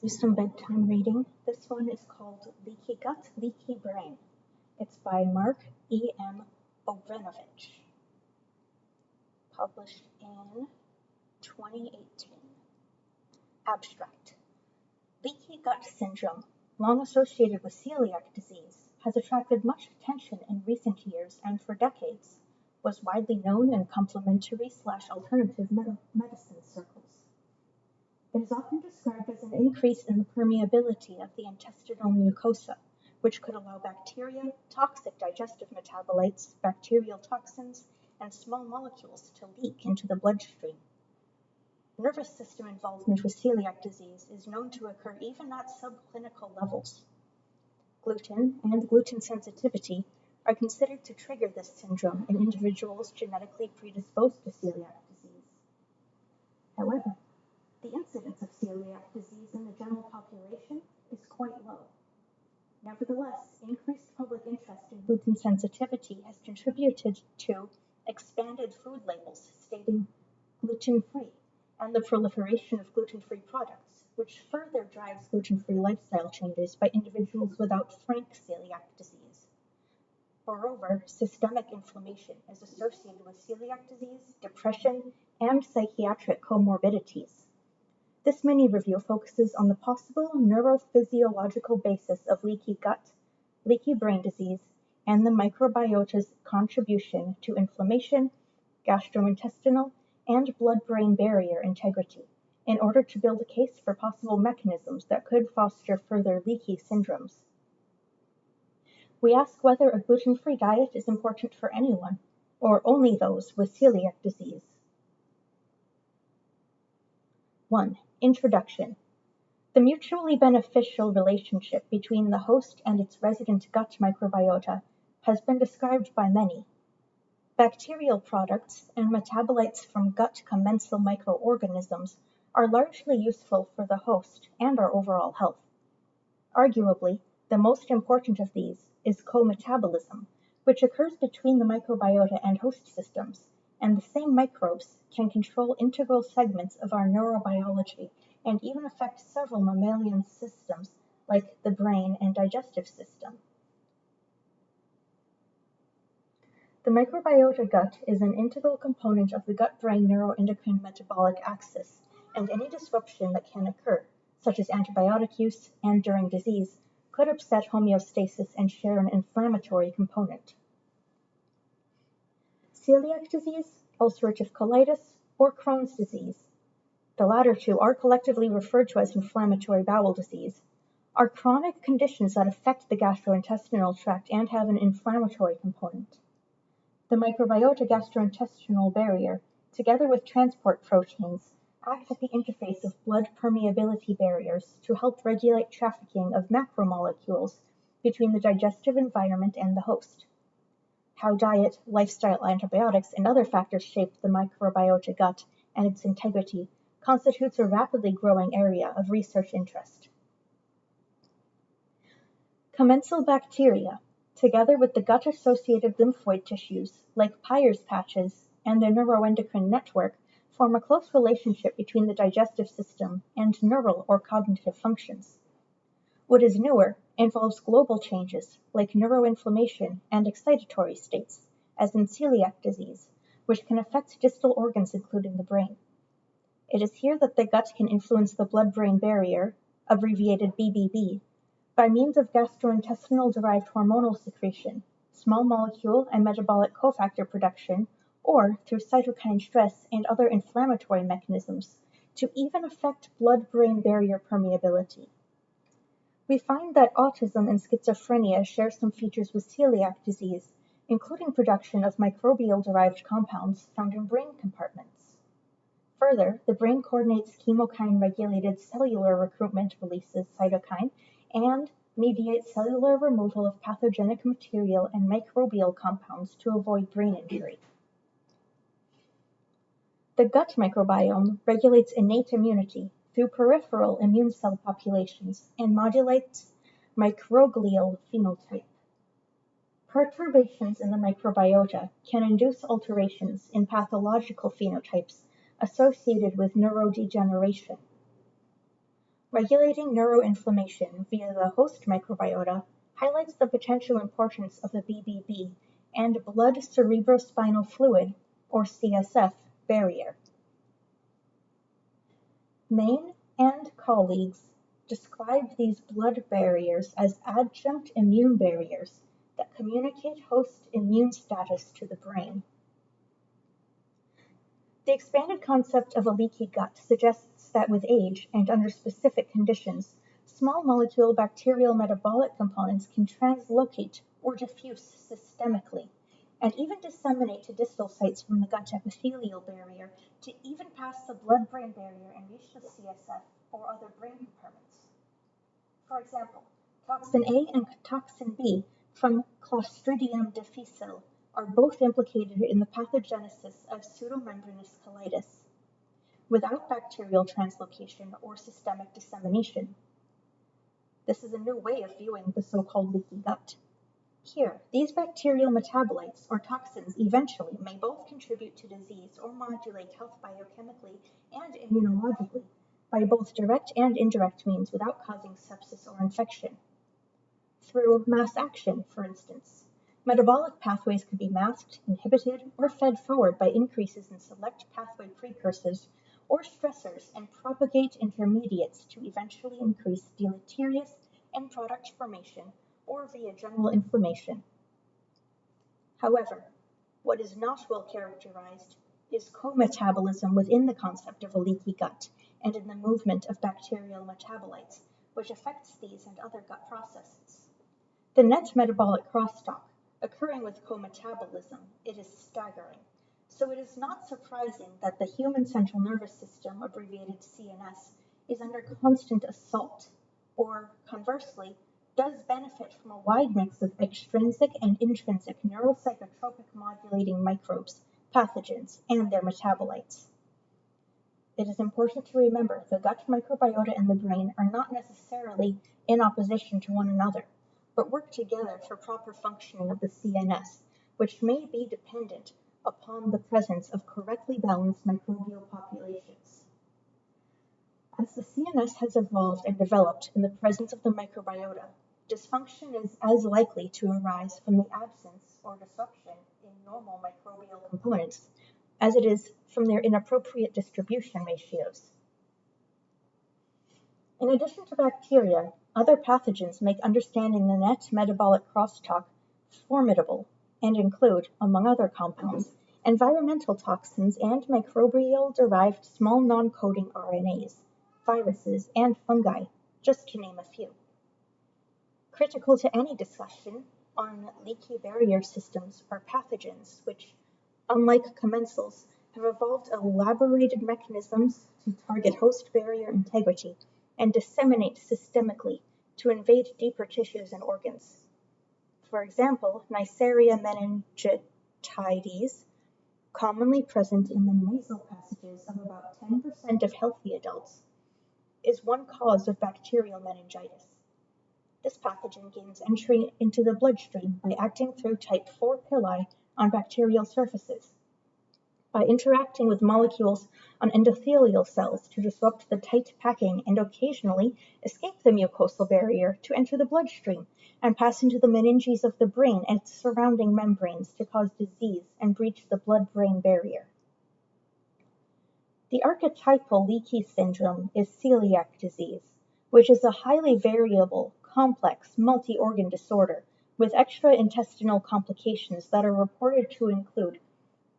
do some bedtime reading. This one is called Leaky Gut, Leaky Brain. It's by Mark E.M. Obrenovich, published in 2018. Abstract. Leaky gut syndrome, long associated with celiac disease, has attracted much attention in recent years and for decades was widely known in complementary/alternative medicine circles. It is often described as an increase in the permeability of the intestinal mucosa, which could allow bacteria, toxic digestive metabolites, bacterial toxins, and small molecules to leak into the bloodstream. Nervous system involvement with celiac disease is known to occur even at subclinical levels. Gluten and gluten sensitivity are considered to trigger this syndrome in individuals genetically predisposed to celiac disease. However, the incidence of celiac disease in the general population is quite low. Nevertheless, increased public interest in gluten sensitivity has contributed to expanded food labels stating gluten-free and the proliferation of gluten-free products, which further drives gluten-free lifestyle changes by individuals without frank celiac disease. Moreover, systemic inflammation is associated with celiac disease, depression, and psychiatric comorbidities. This mini-review focuses on the possible neurophysiological basis of leaky gut, leaky brain disease, and the microbiota's contribution to inflammation, gastrointestinal, and blood-brain barrier integrity, in order to build a case for possible mechanisms that could foster further leaky syndromes. We ask whether a gluten-free diet is important for anyone, or only those with celiac disease. 1. Introduction. The mutually beneficial relationship between the host and its resident gut microbiota has been described by many. Bacterial products and metabolites from gut commensal microorganisms are largely useful for the host and our overall health. Arguably, the most important of these is co-metabolism, which occurs between the microbiota and host systems, and the same microbes can control integral segments of our neurobiology and even affect several mammalian systems like the brain and digestive system. The microbiota gut is an integral component of the gut-brain neuroendocrine metabolic axis, and any disruption that can occur, such as antibiotic use and during disease, could upset homeostasis and share an inflammatory component. Celiac disease, ulcerative colitis, or Crohn's disease, the latter two are collectively referred to as inflammatory bowel disease, are chronic conditions that affect the gastrointestinal tract and have an inflammatory component. The microbiota gastrointestinal barrier, together with transport proteins, act at the interface of blood permeability barriers to help regulate trafficking of macromolecules between the digestive environment and the host. How diet, lifestyle, antibiotics, and other factors shape the microbiota gut and its integrity constitutes a rapidly growing area of research interest. Commensal bacteria, together with the gut-associated lymphoid tissues like Peyer's patches and the neuroendocrine network, form a close relationship between the digestive system and neural or cognitive functions. What is newer involves global changes like neuroinflammation and excitatory states, as in celiac disease, which can affect distal organs including the brain. It is here that the gut can influence the blood-brain barrier, abbreviated BBB, by means of gastrointestinal-derived hormonal secretion, small molecule and metabolic cofactor production, or through cytokine stress and other inflammatory mechanisms, to even affect blood-brain barrier permeability. We find that autism and schizophrenia share some features with celiac disease, including production of microbial-derived compounds found in brain compartments. Further, the brain coordinates chemokine-regulated cellular recruitment releases cytokine and mediates cellular removal of pathogenic material and microbial compounds to avoid brain injury. The gut microbiome regulates innate immunity through peripheral immune cell populations and modulates microglial phenotype. Perturbations in the microbiota can induce alterations in pathological phenotypes associated with neurodegeneration. Regulating neuroinflammation via the host microbiota highlights the potential importance of the BBB and blood cerebrospinal fluid, or CSF, barrier. Main and colleagues describe these blood barriers as adjunct immune barriers that communicate host immune status to the brain. The expanded concept of a leaky gut suggests that with age and under specific conditions, small molecule bacterial metabolic components can translocate or diffuse systemically, and even disseminate to distal sites from the gut epithelial barrier to even pass the blood-brain barrier and reach the CSF or other brain compartments. For example, toxin A and toxin B from Clostridium difficile are both implicated in the pathogenesis of pseudomembranous colitis, without bacterial translocation or systemic dissemination. This is a new way of viewing the so-called leaky gut. Here, these bacterial metabolites or toxins eventually may both contribute to disease or modulate health biochemically and immunologically by both direct and indirect means without causing sepsis or infection. Through mass action, for instance. Metabolic pathways could be masked, inhibited, or fed forward by increases in select pathway precursors or stressors and propagate intermediates to eventually increase deleterious end product formation or via general inflammation. However, what is not well characterized is co-metabolism within the concept of a leaky gut and in the movement of bacterial metabolites, which affects these and other gut processes. The net metabolic crosstalk occurring with co-metabolism, it is staggering. So it is not surprising that the human central nervous system, abbreviated CNS, is under constant assault, or conversely, does benefit from a wide mix of extrinsic and intrinsic neuropsychotropic modulating microbes, pathogens, and their metabolites. It is important to remember the gut microbiota and the brain are not necessarily in opposition to one another, but work together for proper functioning of the CNS, which may be dependent upon the presence of correctly balanced microbial populations. As the CNS has evolved and developed in the presence of the microbiota, dysfunction is as likely to arise from the absence or disruption in normal microbial components as it is from their inappropriate distribution ratios. In addition to bacteria, other pathogens make understanding the net metabolic crosstalk formidable and include, among other compounds, environmental toxins and microbial-derived small non-coding RNAs, viruses, and fungi, just to name a few. Critical to any discussion on leaky barrier systems are pathogens which, unlike commensals, have evolved elaborated mechanisms to target host barrier integrity and disseminate systemically to invade deeper tissues and organs. For example, Neisseria meningitidis, commonly present in the nasal passages of about 10% of healthy adults, is one cause of bacterial meningitis. This pathogen gains entry into the bloodstream by acting through type 4 pili on bacterial surfaces, by interacting with molecules on endothelial cells to disrupt the tight packing and occasionally escape the mucosal barrier to enter the bloodstream and pass into the meninges of the brain and its surrounding membranes to cause disease and breach the blood-brain barrier. The archetypal leaky syndrome is celiac disease, which is a highly variable, complex, multi-organ disorder with extra-intestinal complications that are reported to include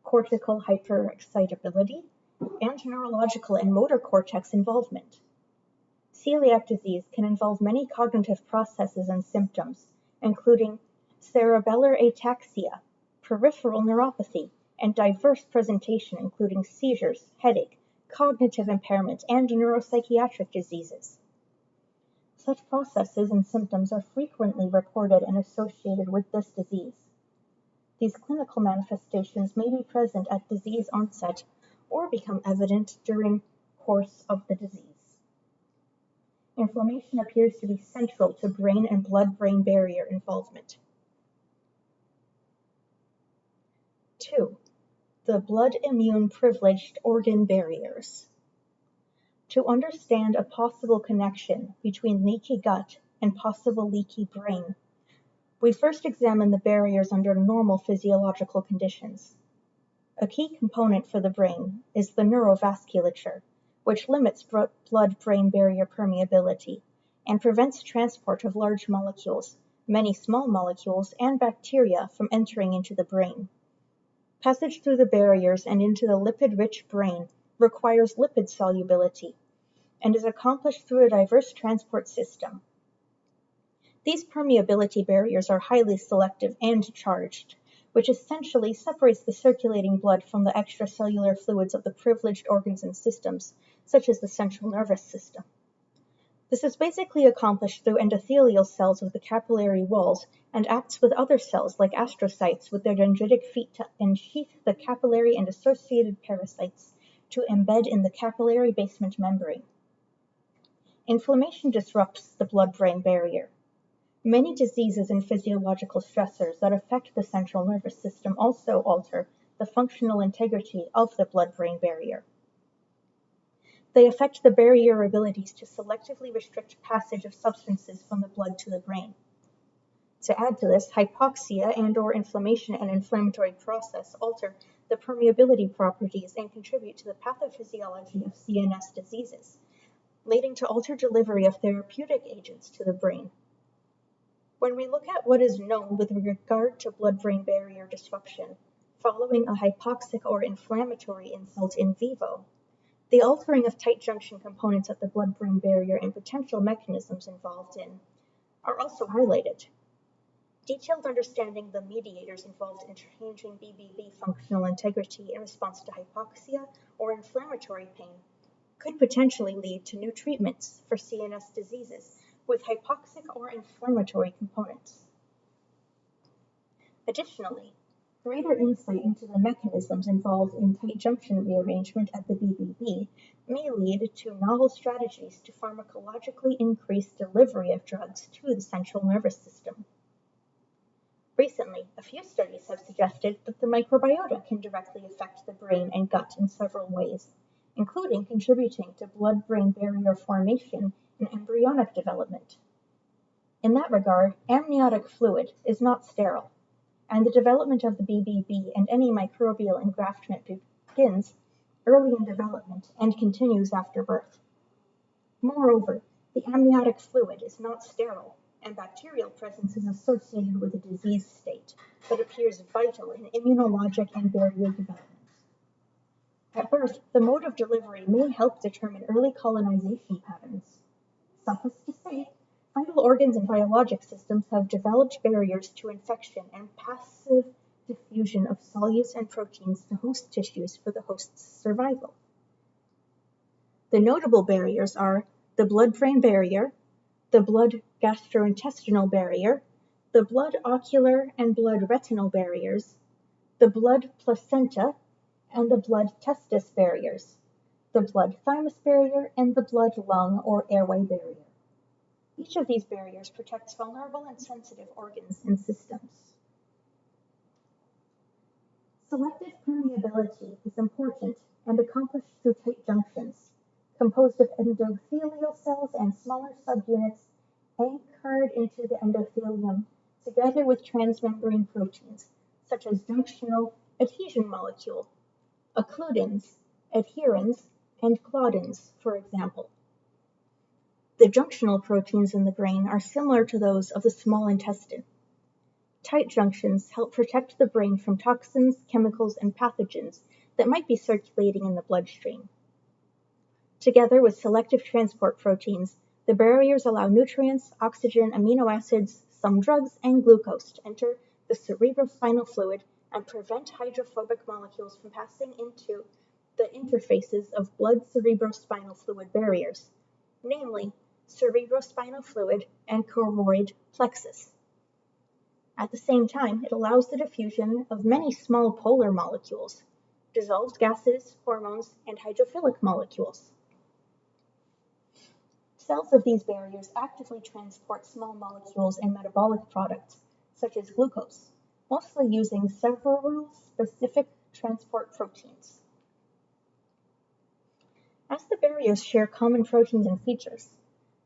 cortical hyperexcitability, and neurological and motor cortex involvement. Celiac disease can involve many cognitive processes and symptoms, including cerebellar ataxia, peripheral neuropathy, and diverse presentation including seizures, headache, cognitive impairment, and neuropsychiatric diseases. Such processes and symptoms are frequently reported and associated with this disease. These clinical manifestations may be present at disease onset or become evident during course of the disease. Inflammation appears to be central to brain and blood-brain barrier involvement. 2. The blood-immune privileged organ barriers. to understand a possible connection between leaky gut and possible leaky brain, we first examine the barriers under normal physiological conditions. A key component for the brain is the neurovasculature, which limits blood-brain barrier permeability and prevents transport of large molecules, many small molecules, and bacteria from entering into the brain. Passage through the barriers and into the lipid-rich brain requires lipid solubility and is accomplished through a diverse transport system. These permeability barriers are highly selective and charged, which essentially separates the circulating blood from the extracellular fluids of the privileged organs and systems, such as the central nervous system. This is basically accomplished through endothelial cells of the capillary walls and acts with other cells like astrocytes with their dendritic feet to ensheath the capillary and associated parasites to embed in the capillary basement membrane. Inflammation disrupts the blood-brain barrier. Many diseases and physiological stressors that affect the central nervous system also alter the functional integrity of the blood-brain barrier. They affect the barrier abilities to selectively restrict passage of substances from the blood to the brain. To add to this, hypoxia and/or inflammation and inflammatory process alter the permeability properties and contribute to the pathophysiology of CNS diseases, leading to altered delivery of therapeutic agents to the brain. When we look at what is known with regard to blood-brain barrier disruption following a hypoxic or inflammatory insult in vivo, the altering of tight junction components of the blood-brain barrier and potential mechanisms involved in are also highlighted. Detailed understanding the mediators involved in changing BBB functional integrity in response to hypoxia or inflammatory pain could potentially lead to new treatments for CNS diseases with hypoxic or inflammatory components. Additionally, greater insight into the mechanisms involved in tight junction rearrangement at the BBB may lead to novel strategies to pharmacologically increase delivery of drugs to the central nervous system. Recently, a few studies have suggested that the microbiota can directly affect the brain and gut in several ways, including contributing to blood-brain barrier formation and embryonic development. In that regard, amniotic fluid is not sterile, and the development of the BBB and any microbial engraftment begins early in development and continues after birth. Moreover, the amniotic fluid is not sterile, and bacterial presence is associated with a disease state that appears vital in immunologic and barrier development. At birth, the mode of delivery may help determine early colonization patterns. Suffice to say, vital organs and biologic systems have developed barriers to infection and passive diffusion of solutes and proteins to host tissues for the host's survival. The notable barriers are the blood-brain barrier, the blood gastrointestinal barrier, the blood ocular and blood retinal barriers, the blood placenta, and the blood testis barriers, the blood thymus barrier, and the blood lung or airway barrier. Each of these barriers protects vulnerable and sensitive organs and systems. Selective permeability is important and accomplished through tight junctions, composed of endothelial cells and smaller subunits anchored into the endothelium, together with transmembrane proteins, such as junctional adhesion molecule, occludins, adherins, and claudins, for example. The junctional proteins in the brain are similar to those of the small intestine. Tight junctions help protect the brain from toxins, chemicals, and pathogens that might be circulating in the bloodstream. Together with selective transport proteins, the barriers allow nutrients, oxygen, amino acids, some drugs, and glucose to enter the cerebrospinal fluid and prevent hydrophobic molecules from passing into the interfaces of blood-cerebrospinal fluid barriers, namely cerebrospinal fluid and choroid plexus. At the same time, it allows the diffusion of many small polar molecules, dissolved gases, hormones, and hydrophilic molecules. Cells of these barriers actively transport small molecules and metabolic products, such as glucose, mostly using several specific transport proteins. As the barriers share common proteins and features,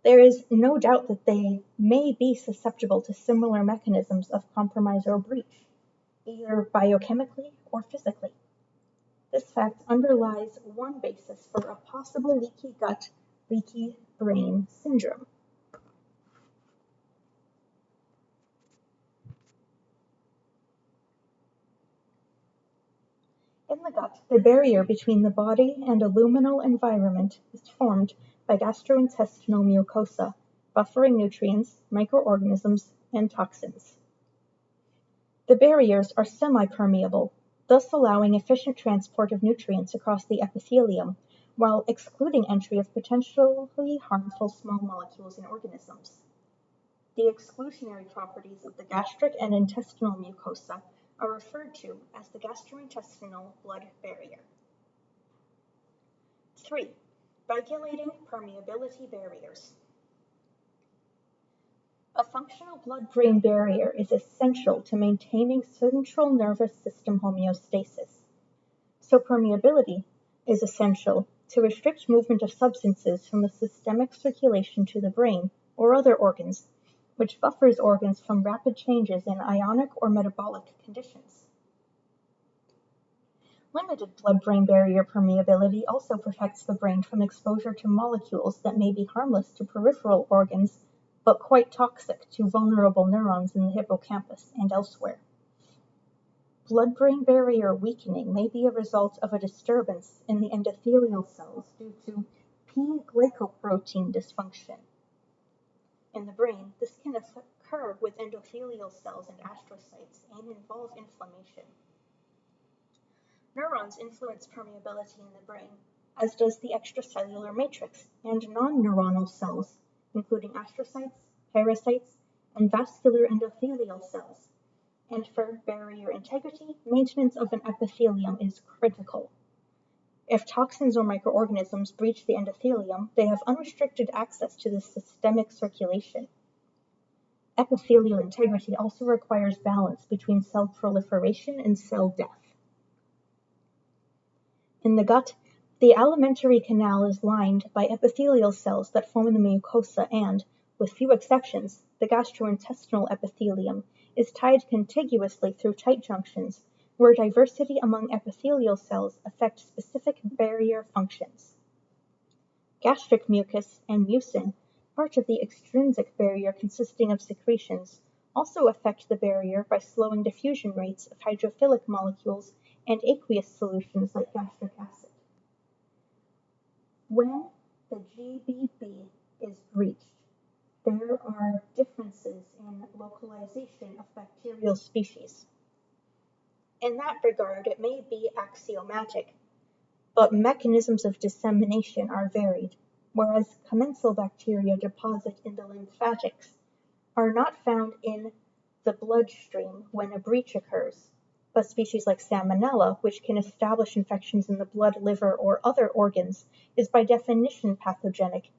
there is no doubt that they may be susceptible to similar mechanisms of compromise or breach, either biochemically or physically. This fact underlies one basis for a possible leaky gut, leaky brain syndrome. In the gut, the barrier between the body and a luminal environment is formed by gastrointestinal mucosa, buffering nutrients, microorganisms, and toxins. The barriers are semi-permeable, thus allowing efficient transport of nutrients across the epithelium, while excluding entry of potentially harmful small molecules in organisms. The exclusionary properties of the gastric and intestinal mucosa are referred to as the gastrointestinal blood barrier. 3. Regulating permeability barriers. A functional blood-brain barrier is essential to maintaining central nervous system homeostasis. So permeability is essential to restrict movement of substances from the systemic circulation to the brain or other organs, which buffers organs from rapid changes in ionic or metabolic conditions. Limited blood-brain barrier permeability also protects the brain from exposure to molecules that may be harmless to peripheral organs, but quite toxic to vulnerable neurons in the hippocampus and elsewhere. Blood-brain barrier weakening may be a result of a disturbance in the endothelial cells due to P-glycoprotein dysfunction. In the brain, this can occur with endothelial cells and astrocytes and involve inflammation. Neurons influence permeability in the brain, as does the extracellular matrix and non-neuronal cells, including astrocytes, pericytes, and vascular endothelial cells. And for barrier integrity, maintenance of an epithelium is critical. If toxins or microorganisms breach the endothelium, they have unrestricted access to the systemic circulation. Epithelial integrity also requires balance between cell proliferation and cell death. In the gut, the alimentary canal is lined by epithelial cells that form the mucosa and, with few exceptions, the gastrointestinal epithelium is tied contiguously through tight junctions where diversity among epithelial cells affect specific barrier functions. Gastric mucus and mucin, part of the extrinsic barrier consisting of secretions, also affect the barrier by slowing diffusion rates of hydrophilic molecules and aqueous solutions like gastric acid. When the GBB is breached, there are differences in localization of bacterial species. In that regard, it may be axiomatic, but mechanisms of dissemination are varied, whereas commensal bacteria deposit in the lymphatics are not found in the bloodstream when a breach occurs, but species like Salmonella, which can establish infections in the blood, liver, or other organs, is by definition pathogenic,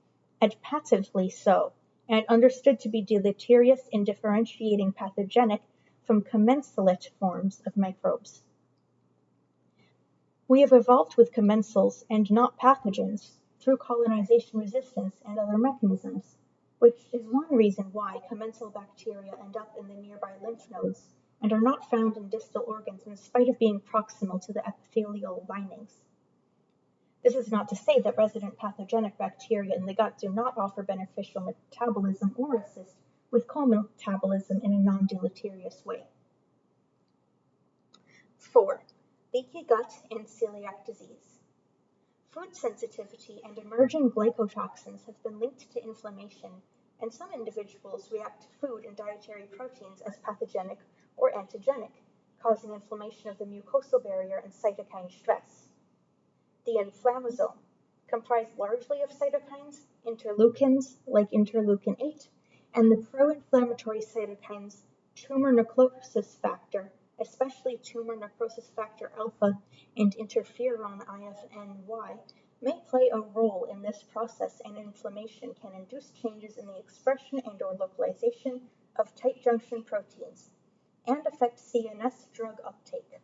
and patently so, and understood to be deleterious in differentiating pathogenic from commensalate forms of microbes. We have evolved with commensals and not pathogens through colonization resistance and other mechanisms, which is one reason why commensal bacteria end up in the nearby lymph nodes and are not found in distal organs in spite of being proximal to the epithelial linings. This is not to say that resident pathogenic bacteria in the gut do not offer beneficial metabolism or assist with co-metabolism in a non-deleterious way. 4. Leaky gut and celiac disease. Food sensitivity and emerging glycotoxins have been linked to inflammation, and some individuals react to food and dietary proteins as pathogenic or antigenic, causing inflammation of the mucosal barrier and cytokine stress. The inflammasome, comprised largely of cytokines, interleukins like interleukin 8, and the pro-inflammatory cytokines tumor necrosis factor, especially tumor necrosis factor alpha and interferon IFNY, may play a role in this process, and inflammation can induce changes in the expression and or localization of tight junction proteins and affect CNS drug uptake.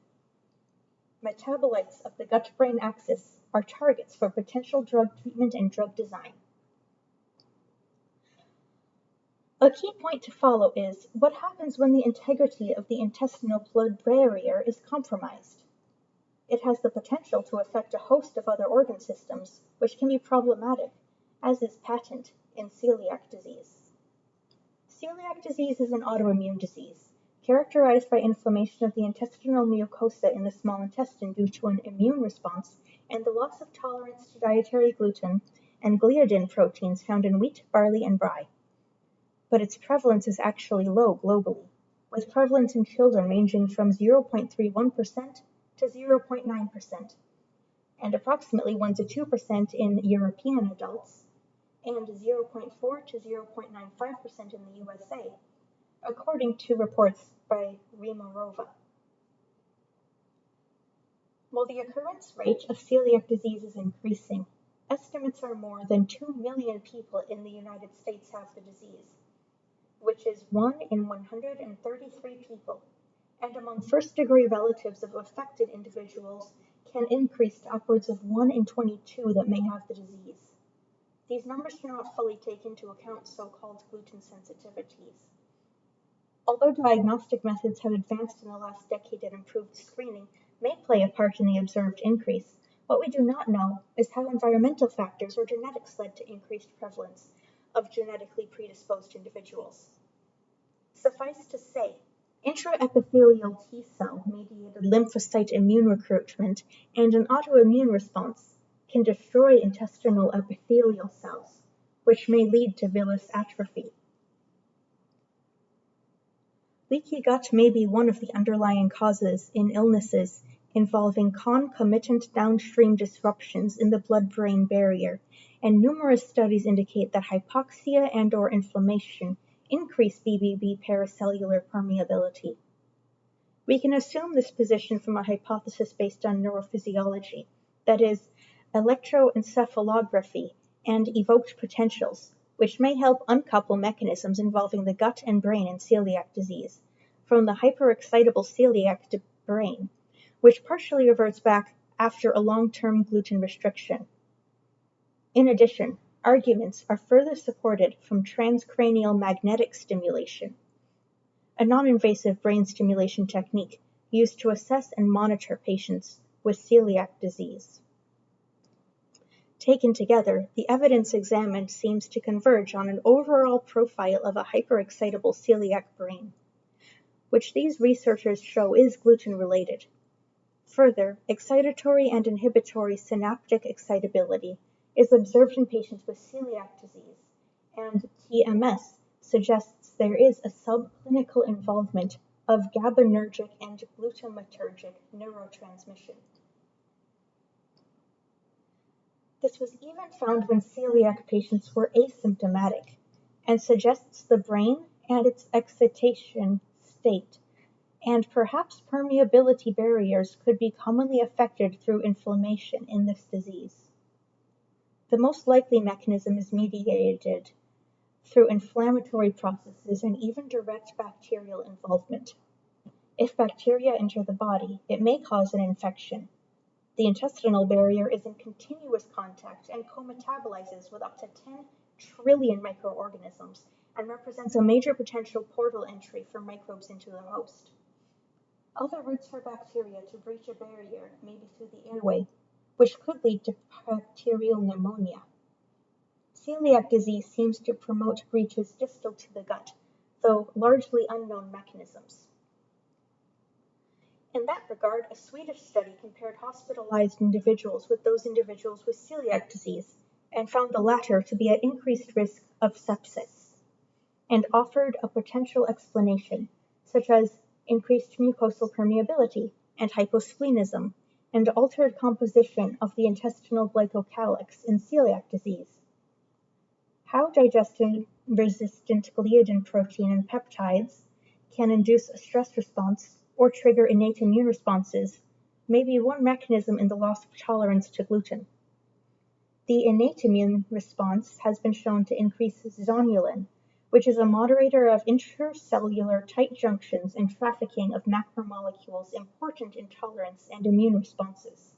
Metabolites of the gut-brain axis are targets for potential drug treatment and drug design. A key point to follow is what happens when the integrity of the intestinal-blood barrier is compromised. It has the potential to affect a host of other organ systems, which can be problematic, as is patent in celiac disease. Celiac disease is an autoimmune disease, characterized by inflammation of the intestinal mucosa in the small intestine due to an immune response and the loss of tolerance to dietary gluten and gliadin proteins found in wheat, barley, and rye. But its prevalence is actually low globally, with prevalence in children ranging from 0.31% to 0.9%, and approximately 1 to 2% in European adults, and 0.4 to 0.95% in the USA, according to reports by Rimarova. While the occurrence rate of celiac disease is increasing, estimates are more than 2 million people in the United States have the disease, which is 1 in 133 people, and among first-degree relatives of affected individuals can increase to upwards of 1 in 22 that may have the disease. These numbers do not fully take into account so-called gluten sensitivities. Although diagnostic methods have advanced in the last decade and improved screening may play a part in the observed increase, what we do not know is how environmental factors or genetics led to increased prevalence of genetically predisposed individuals. Suffice to say, intraepithelial T-cell mediated lymphocyte immune recruitment and an autoimmune response can destroy intestinal epithelial cells, which may lead to villus atrophy. Leaky gut may be one of the underlying causes in illnesses involving concomitant downstream disruptions in the blood-brain barrier, and numerous studies indicate that hypoxia and/or inflammation increase BBB paracellular permeability. We can assume this position from a hypothesis based on neurophysiology, that is, electroencephalography and evoked potentials, which may help uncouple mechanisms involving the gut and brain in celiac disease from the hyperexcitable celiac brain, which partially reverts back after a long-term gluten restriction. In addition, arguments are further supported from transcranial magnetic stimulation, a non-invasive brain stimulation technique used to assess and monitor patients with celiac disease. Taken together, the evidence examined seems to converge on an overall profile of a hyperexcitable celiac brain, which these researchers show is gluten-related. Further, excitatory and inhibitory synaptic excitability is observed in patients with celiac disease, and TMS suggests there is a subclinical involvement of GABAergic and glutamatergic neurotransmission. This was even found when celiac patients were asymptomatic, and suggests the brain and its excitation state and perhaps permeability barriers could be commonly affected through inflammation in this disease. The most likely mechanism is mediated through inflammatory processes and even direct bacterial involvement. If bacteria enter the body, it may cause an infection. The intestinal barrier is in continuous contact and co-metabolizes with up to 10 trillion microorganisms and represents a major potential portal entry for microbes into the host. Other routes for bacteria to breach a barrier may be through the airway, which could lead to bacterial pneumonia. Celiac disease seems to promote breaches distal to the gut, though largely unknown mechanisms. In that regard, a Swedish study compared hospitalized individuals with those individuals with celiac disease and found the latter to be at increased risk of sepsis, and offered a potential explanation, such as increased mucosal permeability and hyposplenism, and altered composition of the intestinal glycocalyx in celiac disease. How digestion-resistant gliadin protein and peptides can induce a stress response or trigger innate immune responses may be one mechanism in the loss of tolerance to gluten. The innate immune response has been shown to increase zonulin, which is a moderator of intracellular tight junctions and trafficking of macromolecules, molecules important in tolerance and immune responses.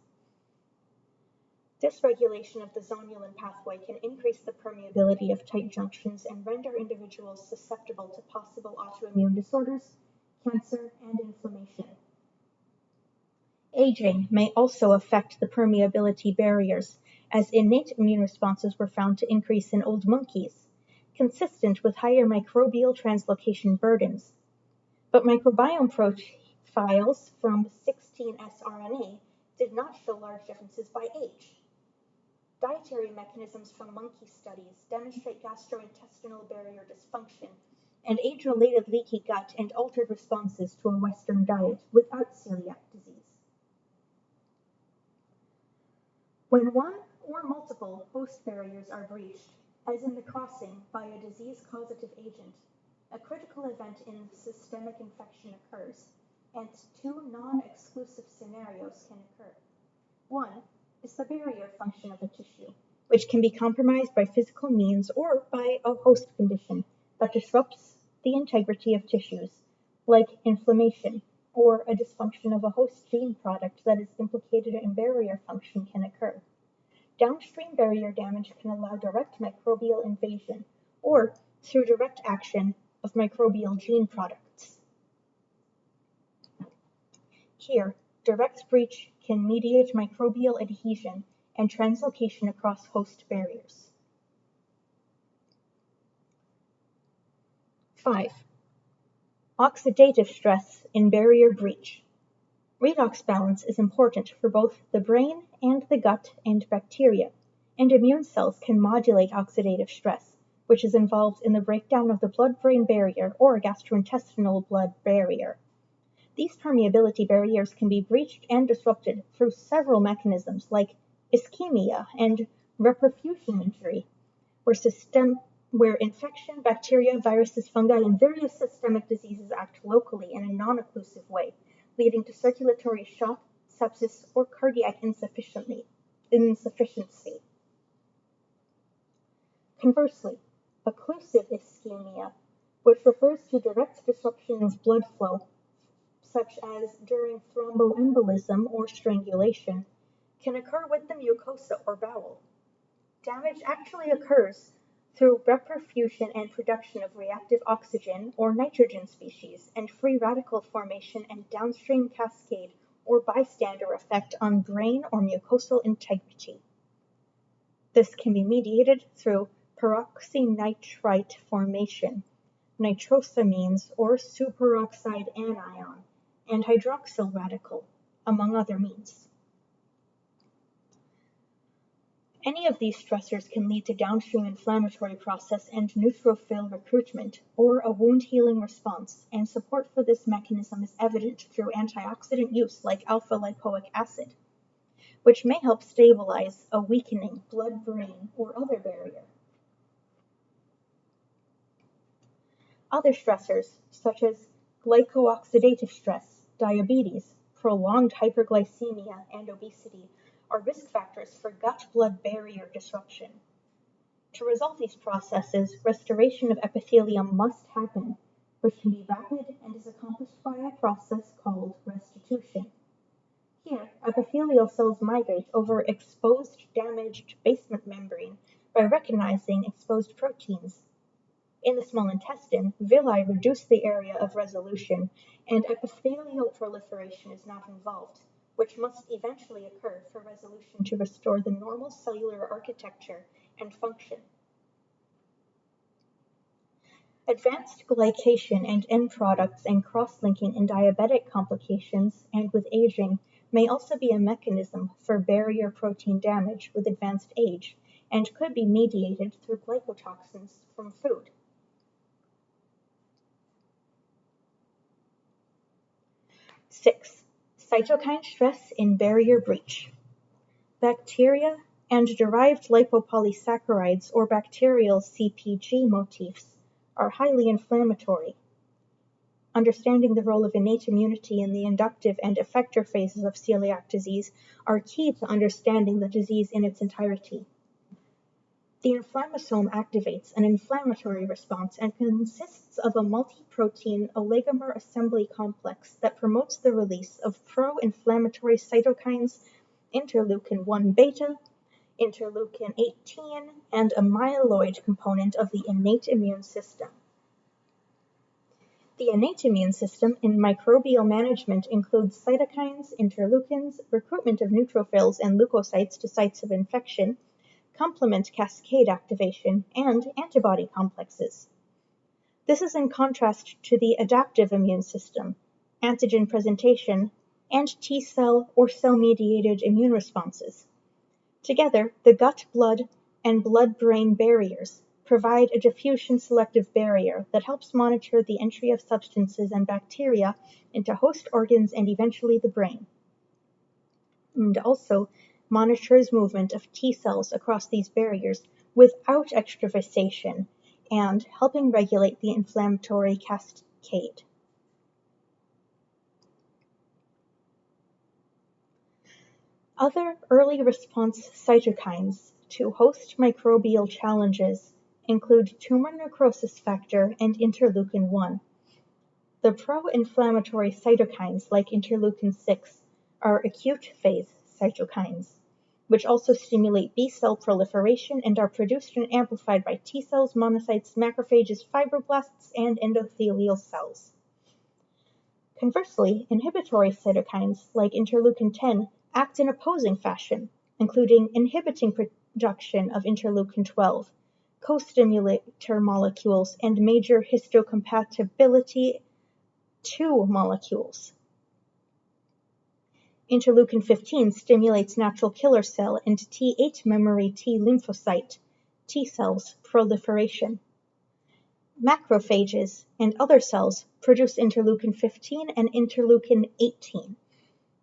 Dysregulation of the zonulin pathway can increase the permeability of tight junctions and render individuals susceptible to possible autoimmune disorders, cancer, and inflammation. Aging may also affect the permeability barriers, as innate immune responses were found to increase in old monkeys, consistent with higher microbial translocation burdens. But microbiome profiles from 16S RNA did not show large differences by age. Dietary mechanisms from monkey studies demonstrate gastrointestinal barrier dysfunction and age-related leaky gut and altered responses to a Western diet without celiac disease. When one or multiple host barriers are breached, as in the crossing by a disease-causative agent, a critical event in systemic infection occurs, and two non-exclusive scenarios can occur. One is the barrier function of a tissue, which can be compromised by physical means or by a host condition that disrupts the integrity of tissues, like inflammation, or a dysfunction of a host gene product that is implicated in barrier function can occur. Downstream barrier damage can allow direct microbial invasion, or through direct action of microbial gene products. Here, direct breach can mediate microbial adhesion and translocation across host barriers. 5. Oxidative stress in barrier breach. Redox balance is important for both the brain and the gut and bacteria, and immune cells can modulate oxidative stress, which is involved in the breakdown of the blood-brain barrier or gastrointestinal blood barrier. These permeability barriers can be breached and disrupted through several mechanisms like ischemia and reperfusion injury, where infection, bacteria, viruses, fungi, and various systemic diseases act locally in a non-occlusive way, leading to circulatory shock, sepsis, or cardiac insufficiency. Conversely, occlusive ischemia, which refers to direct disruption of blood flow, such as during thromboembolism or strangulation, can occur with the mucosa or bowel. Damage actually occurs through reperfusion and production of reactive oxygen or nitrogen species, and free radical formation and downstream cascade or bystander effect on brain or mucosal integrity. This can be mediated through peroxynitrite formation, nitrosamines or superoxide anion, and hydroxyl radical, among other means. Any of these stressors can lead to downstream inflammatory process and neutrophil recruitment, or a wound healing response, and support for this mechanism is evident through antioxidant use like alpha-lipoic acid, which may help stabilize a weakening blood-brain or other barrier. Other stressors, such as glycooxidative stress, diabetes, prolonged hyperglycemia, and obesity, are risk factors for gut-blood barrier disruption. To resolve these processes, restoration of epithelium must happen, which can be rapid and is accomplished by a process called restitution. Here, epithelial cells migrate over exposed, damaged basement membrane by recognizing exposed proteins. In the small intestine, villi reduce the area of resolution, and epithelial proliferation is not involved, which must eventually occur for resolution to restore the normal cellular architecture and function. Advanced glycation and end products and cross-linking in diabetic complications and with aging may also be a mechanism for barrier protein damage with advanced age, and could be mediated through glycotoxins from food. Six, cytokine stress in barrier breach. Bacteria and derived lipopolysaccharides or bacterial CpG motifs are highly inflammatory. Understanding the role of innate immunity in the inductive and effector phases of celiac disease are key to understanding the disease in its entirety. The inflammasome activates an inflammatory response and consists of a multi-protein oligomer assembly complex that promotes the release of pro-inflammatory cytokines, interleukin-1 beta, interleukin 18, and a myeloid component of the innate immune system. The innate immune system in microbial management includes cytokines, interleukins, recruitment of neutrophils and leukocytes to sites of infection, complement cascade activation, and antibody complexes. This is in contrast to the adaptive immune system, antigen presentation, and T-cell or cell-mediated immune responses. Together, the gut-blood and blood-brain barriers provide a diffusion-selective barrier that helps monitor the entry of substances and bacteria into host organs and eventually the brain, and also monitors movement of T cells across these barriers without extravasation and helping regulate the inflammatory cascade. Other early response cytokines to host microbial challenges include tumor necrosis factor and interleukin-1. The pro-inflammatory cytokines like interleukin-6 are acute phase cytokines, which also stimulate B-cell proliferation and are produced and amplified by T cells, monocytes, macrophages, fibroblasts, and endothelial cells. Conversely, inhibitory cytokines like interleukin-10 act in opposing fashion, including inhibiting production of interleukin-12, co-stimulator molecules, and major histocompatibility 2 molecules. Interleukin-15 stimulates natural killer cell and T8 memory T lymphocyte T cells proliferation. Macrophages and other cells produce interleukin-15 and interleukin-18,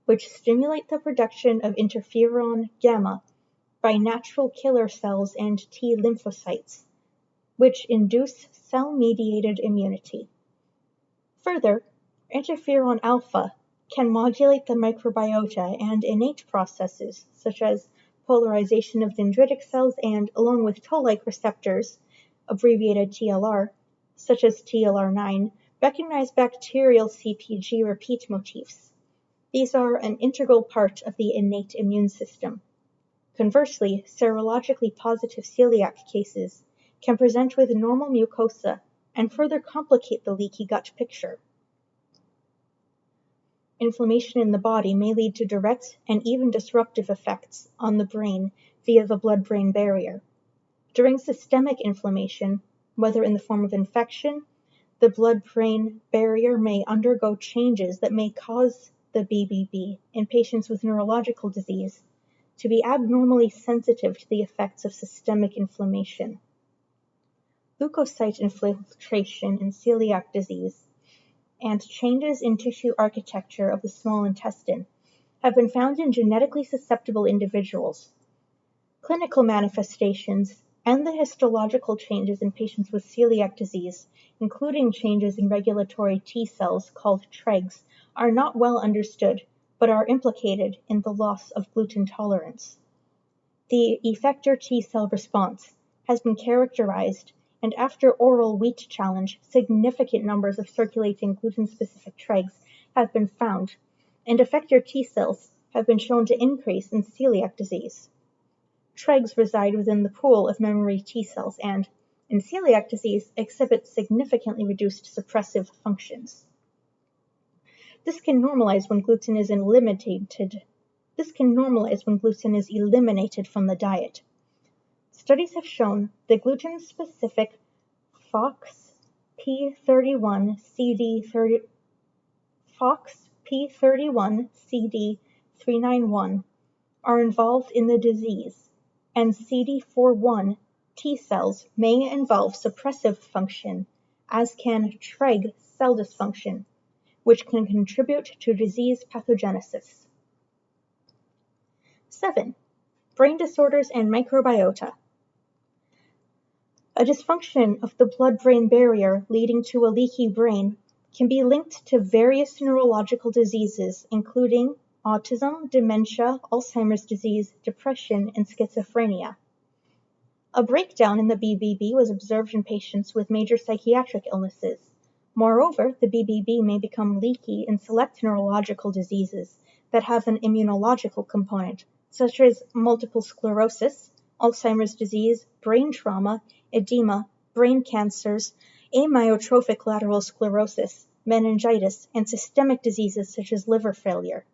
which stimulate the production of interferon gamma by natural killer cells and T lymphocytes, which induce cell-mediated immunity. Further, interferon alpha can modulate the microbiota and innate processes, such as polarization of dendritic cells and, along with toll-like receptors, abbreviated TLR, such as TLR9, recognize bacterial CpG repeat motifs. These are an integral part of the innate immune system. Conversely, serologically positive celiac cases can present with normal mucosa and further complicate the leaky gut picture. Inflammation in the body may lead to direct and even disruptive effects on the brain via the blood-brain barrier. During systemic inflammation, whether in the form of infection, the blood-brain barrier may undergo changes that may cause the BBB in patients with neurological disease to be abnormally sensitive to the effects of systemic inflammation. Leukocyte infiltration in celiac disease and changes in tissue architecture of the small intestine have been found in genetically susceptible individuals. Clinical manifestations and the histological changes in patients with celiac disease, including changes in regulatory T cells called TREGs, are not well understood, but are implicated in the loss of gluten tolerance. The effector T cell response has been characterized, and after oral wheat challenge, significant numbers of circulating gluten-specific TREGs have been found, and effector T cells have been shown to increase in celiac disease. TREGs reside within the pool of memory T cells and, in celiac disease, exhibit significantly reduced suppressive functions. This can normalize when gluten is eliminated from the diet. Studies have shown that gluten-specific FOXP31CD391 are involved in the disease, and CD41 T cells may involve suppressive function, as can TREG cell dysfunction, which can contribute to disease pathogenesis. 7. Brain disorders and microbiota. A dysfunction of the blood-brain barrier leading to a leaky brain can be linked to various neurological diseases, including autism, dementia, Alzheimer's disease, depression, and schizophrenia. A breakdown in the BBB was observed in patients with major psychiatric illnesses. Moreover, the BBB may become leaky in select neurological diseases that have an immunological component, such as multiple sclerosis, Alzheimer's disease, brain trauma, edema, brain cancers, amyotrophic lateral sclerosis, meningitis, and systemic diseases such as liver failure.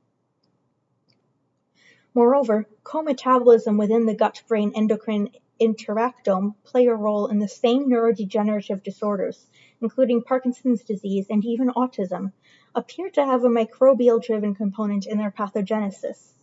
Moreover, co-metabolism within the gut-brain endocrine interactome play a role in the same neurodegenerative disorders, including Parkinson's disease and even autism, appear to have a microbial-driven component in their pathogenesis.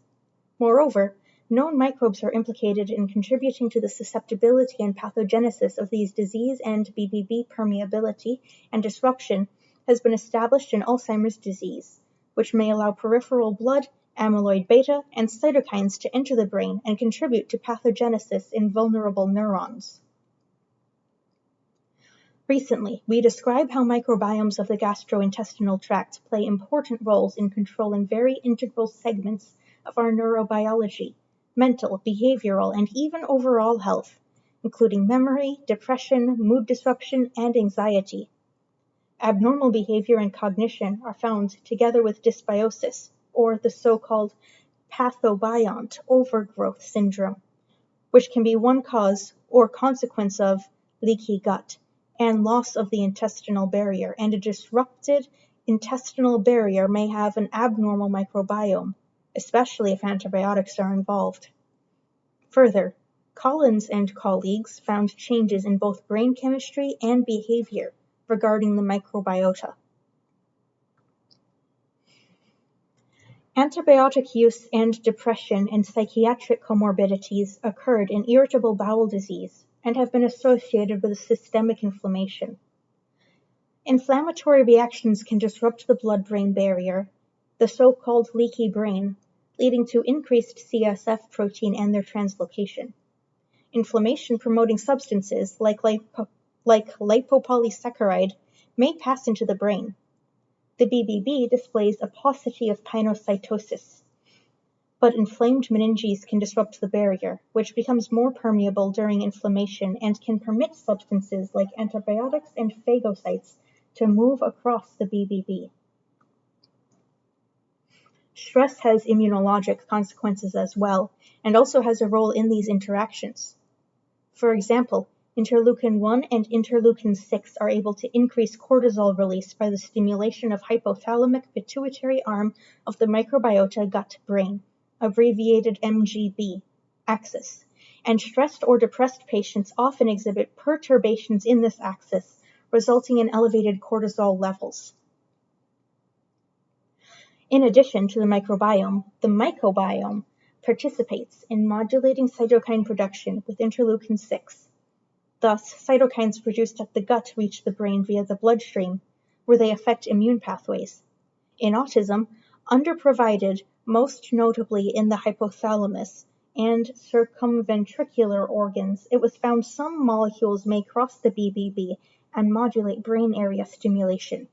Moreover, known microbes are implicated in contributing to the susceptibility and pathogenesis of these disease, and BBB permeability and disruption has been established in Alzheimer's disease, which may allow peripheral blood, amyloid beta, and cytokines to enter the brain and contribute to pathogenesis in vulnerable neurons. Recently, we describe how microbiomes of the gastrointestinal tract play important roles in controlling very integral segments of our neurobiology, mental, behavioral, and even overall health, including memory, depression, mood disruption, and anxiety. Abnormal behavior and cognition are found together with dysbiosis, or the so-called pathobiont overgrowth syndrome, which can be one cause or consequence of leaky gut and loss of the intestinal barrier, and a disrupted intestinal barrier may have an abnormal microbiome, especially if antibiotics are involved. Further, Collins and colleagues found changes in both brain chemistry and behavior regarding the microbiota. Antibiotic use and depression and psychiatric comorbidities occurred in irritable bowel disease and have been associated with systemic inflammation. Inflammatory reactions can disrupt the blood-brain barrier, the so-called leaky brain, leading to increased CSF protein and their translocation. Inflammation-promoting substances like lipopolysaccharide may pass into the brain. The BBB displays a paucity of pinocytosis, but inflamed meninges can disrupt the barrier, which becomes more permeable during inflammation and can permit substances like antibiotics and phagocytes to move across the BBB. Stress has immunologic consequences as well, and also has a role in these interactions. For example, interleukin-1 and interleukin-6 are able to increase cortisol release by the stimulation of hypothalamic pituitary arm of the microbiota gut-brain, abbreviated MGB, axis, and stressed or depressed patients often exhibit perturbations in this axis, resulting in elevated cortisol levels. In addition to the mycobiome participates in modulating cytokine production with interleukin-6. Thus, cytokines produced at the gut reach the brain via the bloodstream, where they affect immune pathways. In autism, underprovided most notably in the hypothalamus and circumventricular organs, it was found some molecules may cross the BBB and modulate brain area stimulation.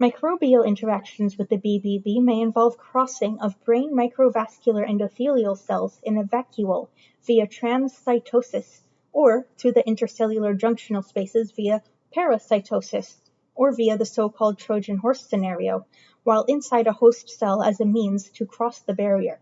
Microbial interactions with the BBB may involve crossing of brain microvascular endothelial cells in a vacuole via transcytosis, or through the intercellular junctional spaces via paracytosis, or via the so-called Trojan horse scenario, while inside a host cell as a means to cross the barrier.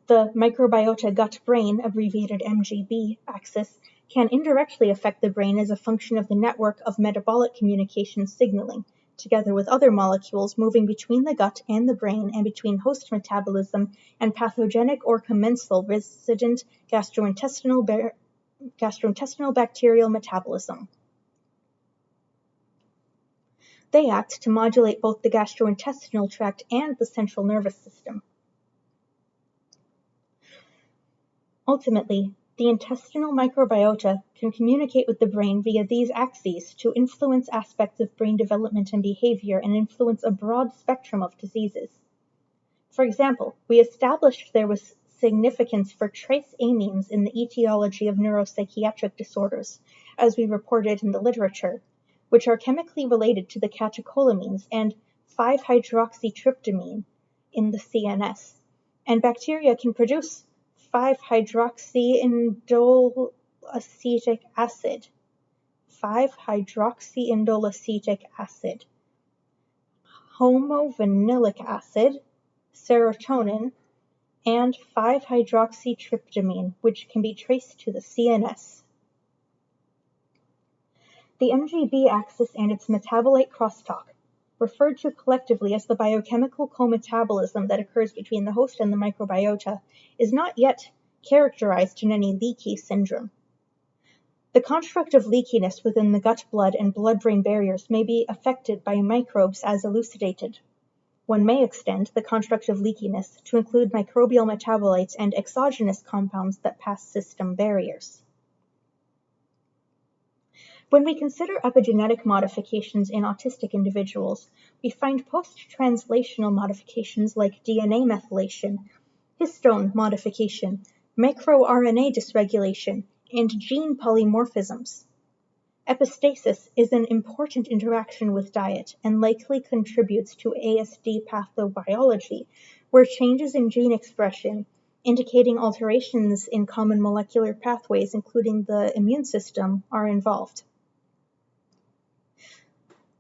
The microbiota gut-brain, abbreviated MGB, axis can indirectly affect the brain as a function of the network of metabolic communication signaling, together with other molecules moving between the gut and the brain and between host metabolism and pathogenic or commensal resident gastrointestinal bacterial metabolism. They act to modulate both the gastrointestinal tract and the central nervous system. Ultimately, the intestinal microbiota can communicate with the brain via these axes to influence aspects of brain development and behavior and influence a broad spectrum of diseases. For example, we established there was significance for trace amines in the etiology of neuropsychiatric disorders, as we reported in the literature, which are chemically related to the catecholamines and 5-hydroxytryptamine in the CNS, and bacteria can produce 5-hydroxyindolacetic acid, 5-hydroxyindolacetic acid, homovanillic acid, serotonin, and 5-hydroxytryptamine, which can be traced to the CNS. The MGB axis and its metabolite crosstalk, referred to collectively as the biochemical co-metabolism that occurs between the host and the microbiota, is not yet characterized in any leaky syndrome. The construct of leakiness within the gut-blood and blood-brain barriers may be affected by microbes as elucidated. One may extend the construct of leakiness to include microbial metabolites and exogenous compounds that pass system barriers. When we consider epigenetic modifications in autistic individuals, we find post-translational modifications like DNA methylation, histone modification, microRNA dysregulation, and gene polymorphisms. Epistasis is an important interaction with diet and likely contributes to ASD pathobiology, where changes in gene expression, indicating alterations in common molecular pathways, including the immune system, are involved.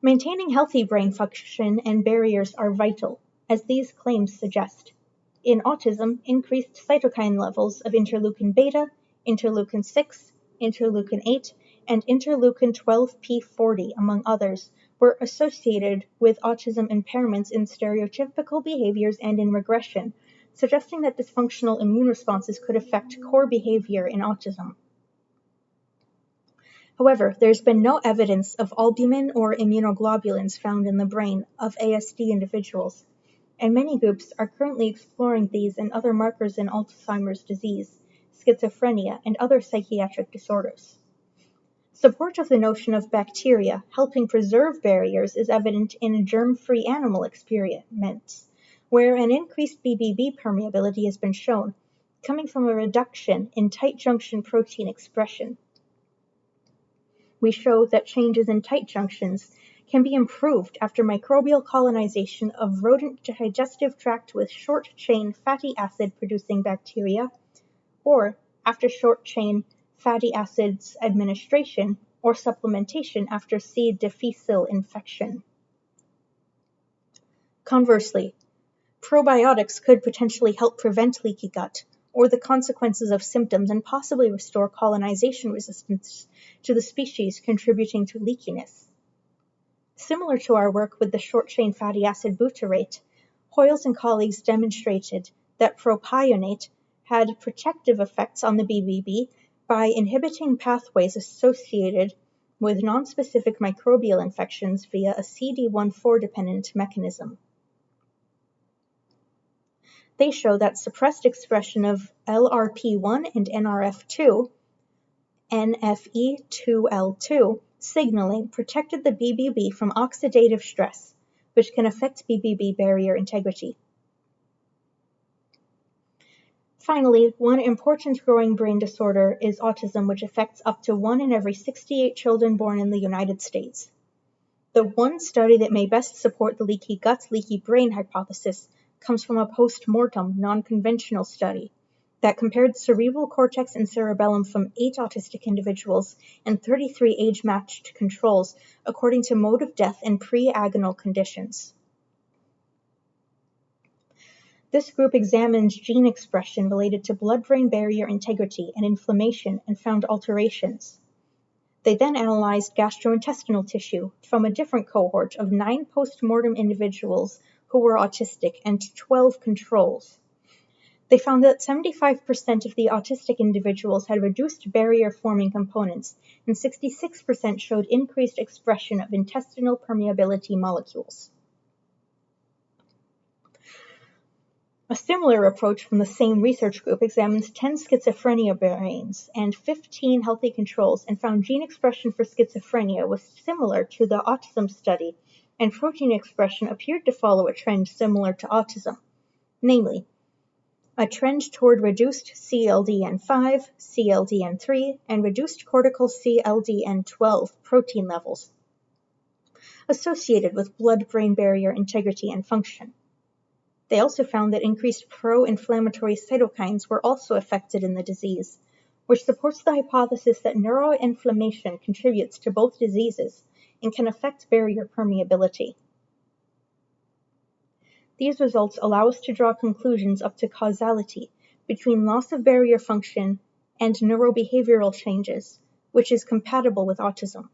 Maintaining healthy brain function and barriers are vital, as these claims suggest. In autism, increased cytokine levels of interleukin beta, interleukin 6, interleukin 8, and interleukin 12p40, among others, were associated with autism impairments in stereotypical behaviors and in regression, suggesting that dysfunctional immune responses could affect core behavior in autism. However, there's been no evidence of albumin or immunoglobulins found in the brain of ASD individuals, and many groups are currently exploring these and other markers in Alzheimer's disease, schizophrenia, and other psychiatric disorders. Support of the notion of bacteria helping preserve barriers is evident in germ-free animal experiments, where an increased BBB permeability has been shown, coming from a reduction in tight junction protein expression. We show that changes in tight junctions can be improved after microbial colonization of rodent digestive tract with short-chain fatty acid-producing bacteria, or after short-chain fatty acids administration or supplementation after C. difficile infection. Conversely, probiotics could potentially help prevent leaky gut or the consequences of symptoms and possibly restore colonization resistance to the species contributing to leakiness. Similar to our work with the short-chain fatty acid butyrate, Hoyles and colleagues demonstrated that propionate had protective effects on the BBB by inhibiting pathways associated with nonspecific microbial infections via a CD14-dependent mechanism. They show that suppressed expression of LRP1 and NRF2, NFE2L2, signaling protected the BBB from oxidative stress, which can affect BBB barrier integrity. Finally, one important growing brain disorder is autism, which affects up to 1 in every 68 children born in the United States. The one study that may best support the leaky gut, leaky brain hypothesis comes from a post-mortem, non-conventional study that compared cerebral cortex and cerebellum from 8 autistic individuals and 33 age-matched controls according to mode of death and pre-agonal conditions. This group examined gene expression related to blood-brain barrier integrity and inflammation and found alterations. They then analyzed gastrointestinal tissue from a different cohort of 9 post-mortem individuals who were autistic and 12 controls. They found that 75% of the autistic individuals had reduced barrier-forming components, and 66% showed increased expression of intestinal permeability molecules. A similar approach from the same research group examined 10 schizophrenia brains and 15 healthy controls and found gene expression for schizophrenia was similar to the autism study, and protein expression appeared to follow a trend similar to autism, namely, a trend toward reduced CLDN5, CLDN3, and reduced cortical CLDN12 protein levels associated with blood-brain barrier integrity and function. They also found that increased pro-inflammatory cytokines were also affected in the disease, which supports the hypothesis that neuroinflammation contributes to both diseases and can affect barrier permeability. These results allow us to draw conclusions up to causality between loss of barrier function and neurobehavioral changes, which is compatible with autism.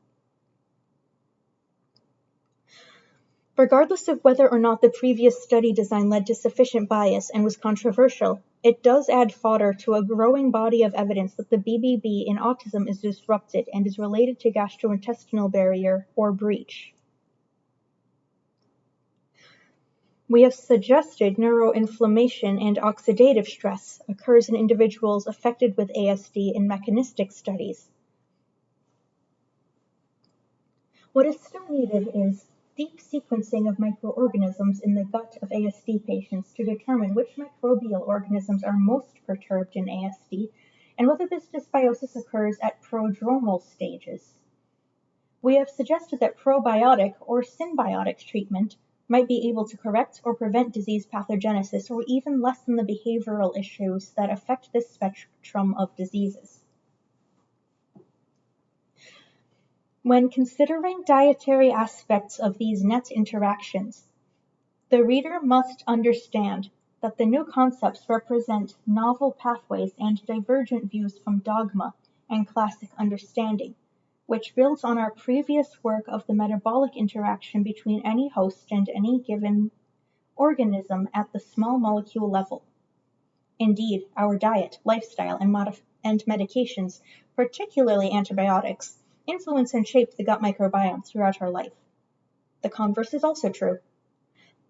Regardless of whether or not the previous study design led to sufficient bias and was controversial, it does add fodder to a growing body of evidence that the BBB in autism is disrupted and is related to gastrointestinal barrier or breach. We have suggested neuroinflammation and oxidative stress occurs in individuals affected with ASD in mechanistic studies. What is still needed is deep sequencing of microorganisms in the gut of ASD patients to determine which microbial organisms are most perturbed in ASD and whether this dysbiosis occurs at prodromal stages. We have suggested that probiotic or symbiotic treatment might be able to correct or prevent disease pathogenesis or even lessen the behavioral issues that affect this spectrum of diseases. When considering dietary aspects of these net interactions, the reader must understand that the new concepts represent novel pathways and divergent views from dogma and classic understanding, which builds on our previous work of the metabolic interaction between any host and any given organism at the small molecule level. Indeed, our diet, lifestyle, and medications, particularly antibiotics, influence and shape the gut microbiome throughout our life. The converse is also true.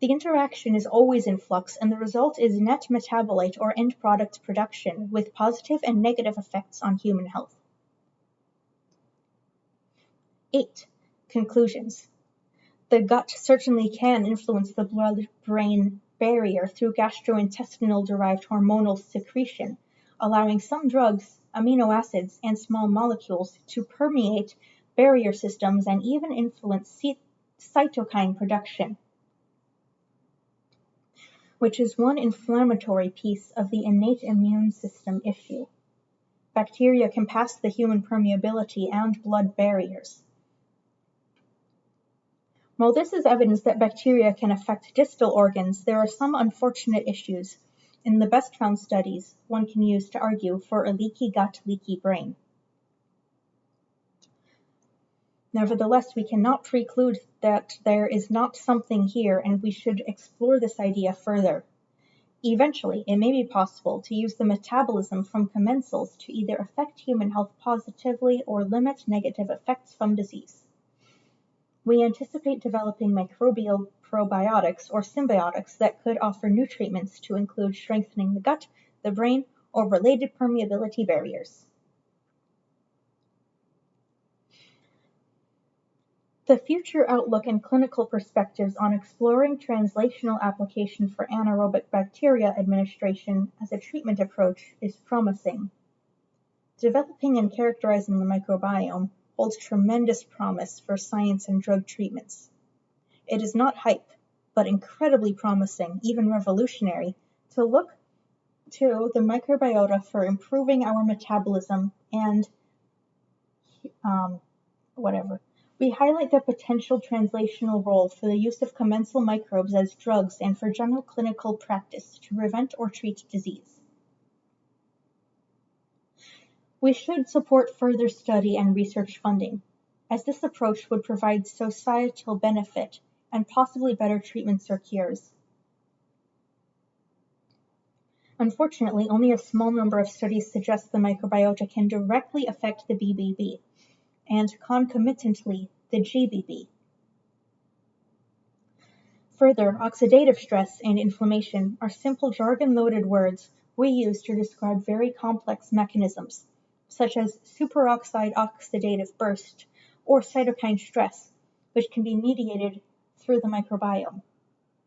The interaction is always in flux, and the result is net metabolite or end product production with positive and negative effects on human health. 8. Conclusions. The gut certainly can influence the blood-brain barrier through gastrointestinal-derived hormonal secretion, allowing some drugs, amino acids, and small molecules to permeate barrier systems and even influence cytokine production, which is one inflammatory piece of the innate immune system issue. Bacteria can pass the human permeability and blood barriers. While this is evidence that bacteria can affect distal organs, there are some unfortunate issues in the best found studies one can use to argue for a leaky gut, leaky brain. Nevertheless, we cannot preclude that there is not something here, and we should explore this idea further. Eventually, it may be possible to use the metabolism from commensals to either affect human health positively or limit negative effects from disease. We anticipate developing microbial probiotics or symbiotics that could offer new treatments to include strengthening the gut, the brain, or related permeability barriers. The future outlook and clinical perspectives on exploring translational application for anaerobic bacteria administration as a treatment approach is promising. Developing and characterizing the microbiome holds tremendous promise for science and drug treatments. It is not hype, but incredibly promising, even revolutionary, to look to the microbiota for improving our metabolism and We highlight the potential translational role for the use of commensal microbes as drugs and for general clinical practice to prevent or treat disease. We should support further study and research funding, as this approach would provide societal benefit and possibly better treatments or cures. Unfortunately, only a small number of studies suggest the microbiota can directly affect the BBB, and concomitantly the GBB. Further, oxidative stress and inflammation are simple jargon-loaded words we use to describe very complex mechanisms, such as superoxide oxidative burst or cytokine stress, which can be mediated through the microbiome.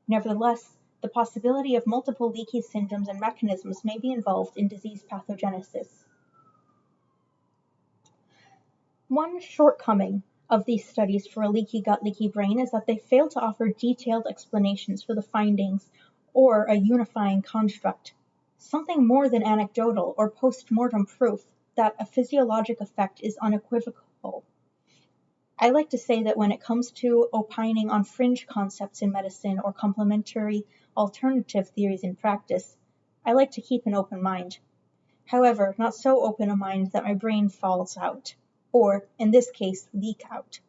Nevertheless, the possibility of multiple leaky symptoms and mechanisms may be involved in disease pathogenesis. One shortcoming of these studies for a leaky gut, leaky brain is that they fail to offer detailed explanations for the findings or a unifying construct, something more than anecdotal or post-mortem proof that a physiologic effect is unequivocal. I like to say that when it comes to opining on fringe concepts in medicine or complementary alternative theories in practice, I like to keep an open mind. However, not so open a mind that my brain falls out, or, in this case, leak out.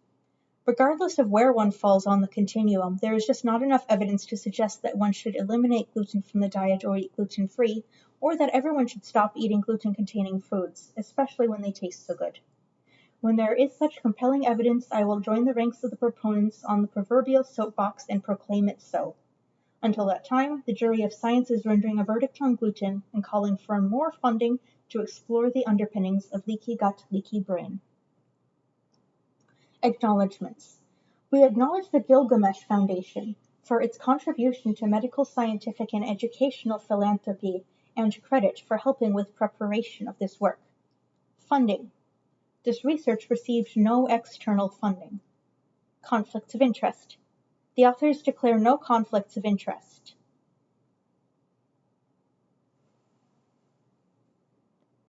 Regardless of where one falls on the continuum, there is just not enough evidence to suggest that one should eliminate gluten from the diet or eat gluten-free, or that everyone should stop eating gluten-containing foods, especially when they taste so good. When there is such compelling evidence, I will join the ranks of the proponents on the proverbial soapbox and proclaim it so. Until that time, the jury of science is rendering a verdict on gluten and calling for more funding to explore the underpinnings of leaky gut, leaky brain. Acknowledgements. We acknowledge the Gilgamesh Foundation for its contribution to medical, scientific, and educational philanthropy and credit for helping with preparation of this work. Funding. This research received no external funding. Conflicts of interest. The authors declare no conflicts of interest.